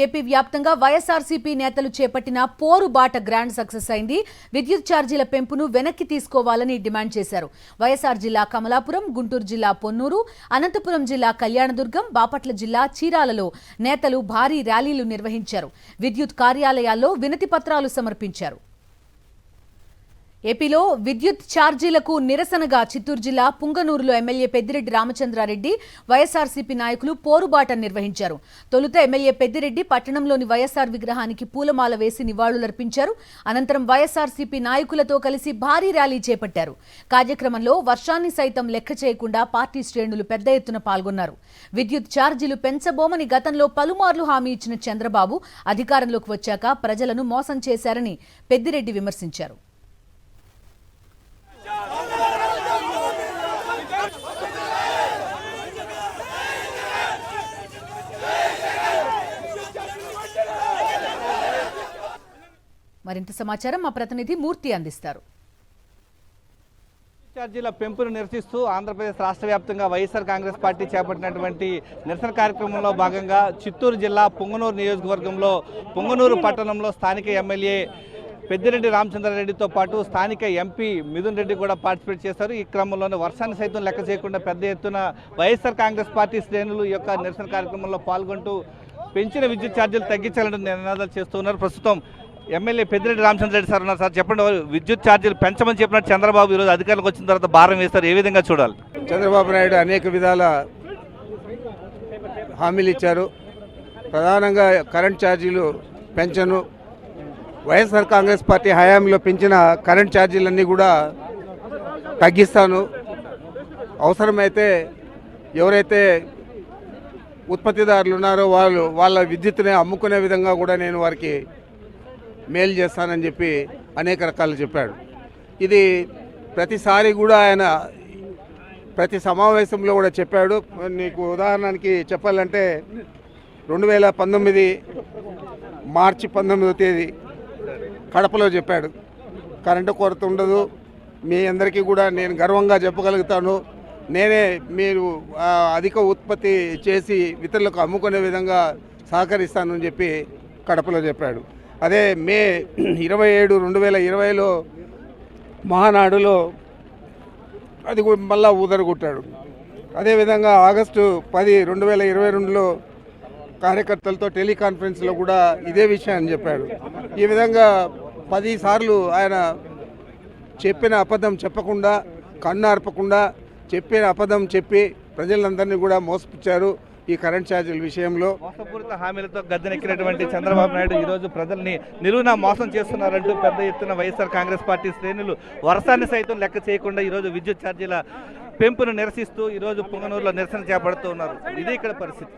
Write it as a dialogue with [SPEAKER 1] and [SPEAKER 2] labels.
[SPEAKER 1] AP వ్యాప్తంగా వైఎస్ఆర్సీపీ నేతలు చేపట్టిన పోరుబాట గ్రాండ్ సక్సెస్ అయింది. విద్యుత్ ఛార్జీల పెంపును వెనక్కి తీసుకోవాలని డిమాండ్ చేశారు. వైఎస్ఆర్ జిల్లా కమలాపురం, గుంటూరు జిల్లా పొన్నూరు, అనంతపురం జిల్లా కళ్యాణదుర్గం, బాపట్ల జిల్లా చీరాలలో నేతలు భారీ ర్యాలీలు నిర్వహించారు. విద్యుత్ కార్యాలయాల్లో వినతి పత్రాలు సమర్పించారు. ఏపీలో విద్యుత్ ఛార్జీలకు నిరసనగా చిత్తూరు జిల్లా పుంగనూరులో ఎమ్మెల్యే పెద్దిరెడ్డి రామచంద్రారెడ్డి, వైఎస్ఆర్సీపీ నాయకులు పోరుబాట నిర్వహించారు. తొలుత ఎమ్మెల్యే పెద్దిరెడ్డి పట్టణంలోని వైఎస్ఆర్ విగ్రహానికి పూలమాల వేసి నివాళులర్పించారు. అనంతరం వైఎస్ఆర్సీపీ నాయకులతో కలిసి భారీ ర్యాలీ చేపట్టారు. కార్యక్రమంలో వర్షాన్ని సైతం లెక్క చేయకుండా పార్టీ శ్రేణులు పెద్ద ఎత్తున పాల్గొన్నారు. విద్యుత్ ఛార్జీలు పెంచబోమని గతంలో పలుమార్లు హామీ ఇచ్చిన చంద్రబాబు అధికారంలోకి వచ్చాక ప్రజలను మోసం చేశారని పెద్దిరెడ్డి విమర్శించారు. మరింత సమాచారం మా ప్రతినిధి మూర్తి అందిస్తారు.
[SPEAKER 2] ఛార్జీల పెంపును నిరసిస్తూ ఆంధ్రప్రదేశ్ రాష్ట్ర వ్యాప్తంగా వైఎస్ఆర్ కాంగ్రెస్ పార్టీ చేపట్టినటువంటి నిరసన కార్యక్రమంలో భాగంగా చిత్తూరు జిల్లా పుంగనూరు నియోజకవర్గంలో పుంగనూరు పట్టణంలో స్థానిక ఎమ్మెల్యే పెద్దిరెడ్డి రామచంద్రారెడ్డితో పాటు స్థానిక ఎంపీ మిథున్ రెడ్డి కూడా పార్టిసిపేట్ చేశారు. ఈ క్రమంలోనే వర్షాన్ని సైతం లెక్క చేయకుండా పెద్ద ఎత్తున వైఎస్ఆర్ కాంగ్రెస్ పార్టీ శ్రేణులు ఈ యొక్క నిరసన కార్యక్రమంలో పాల్గొంటూ పెంచిన విద్యుత్ ఛార్జీలు తగ్గించాలని నినాదాలు చేస్తున్నారు. ప్రస్తుతం ఎమ్మెల్యే పెద్దిరెడ్డి రామచంద్రారెడ్డి సార్ ఉన్నారు. సార్ చెప్పండి, విద్యుత్ ఛార్జీలు పెంచమని చెప్పినట్టు చంద్రబాబు ఈరోజు అధికారులకు వచ్చిన తర్వాత భారం వేస్తారు, ఏ విధంగా చూడాలి?
[SPEAKER 3] చంద్రబాబు నాయుడు అనేక విధాల హామీలు ఇచ్చారు. ప్రధానంగా కరెంట్ ఛార్జీలు పెంచను, వైఎస్ఆర్ కాంగ్రెస్ పార్టీ హయాంలో పెంచిన కరెంట్ ఛార్జీలన్నీ కూడా తగ్గిస్తాను, అవసరమైతే ఎవరైతే ఉత్పత్తిదారులు ఉన్నారో వాళ్ళ విద్యుత్తుని అమ్ముకునే విధంగా కూడా నేను వారికి మేలు చేస్తానని చెప్పి అనేక రకాలు చెప్పాడు. ఇది ప్రతిసారి కూడా ఆయన ప్రతి సమావేశంలో కూడా చెప్పాడు. నీకు ఉదాహరణకి చెప్పాలంటే 2019 మార్చి 19వ తేదీ కడపలో చెప్పాడు, కరెంటు కొరత ఉండదు, మీ అందరికీ కూడా నేను గర్వంగా చెప్పగలుగుతాను, నేనే మీరు అధిక ఉత్పత్తి చేసి ఇతరులకు అమ్ముకునే విధంగా సహకరిస్తానని చెప్పి కడపలో చెప్పాడు. అదే మే 27, 2020లో మహానాడులో అది మళ్ళా ఊదరగొట్టాడు. అదేవిధంగా ఆగస్టు 10, 2022లో కార్యకర్తలతో టెలికాన్ఫరెన్స్లో కూడా ఇదే విషయాన్ని చెప్పాడు. ఈ విధంగా 10 సార్లు ఆయన చెప్పిన అబద్ధం చెప్పకుండా, కన్ను ఆర్పకుండా చెప్పిన అబద్ధం చెప్పి ప్రజలందరినీ కూడా మోసపుచ్చారు. ఈ కరెంట్ ఛార్జీల విషయంలో
[SPEAKER 2] మోసపూరిత హామీలతో గద్దెనెక్కినటువంటి చంద్రబాబు నాయుడు ఈరోజు ప్రజల్ని నిలువునా మోసం చేస్తున్నారంటూ పెద్ద ఎత్తున వైఎస్ఆర్ కాంగ్రెస్ పార్టీ శ్రేణులు వర్షాన్ని సైతం లెక్క చేయకుండా ఈరోజు విద్యుత్ ఛార్జీల పెంపును నిరసిస్తూ ఈరోజు పుంగనూరులో నిరసన చేపడుతూ ఉన్నారు. ఇది ఇక్కడ పరిస్థితి.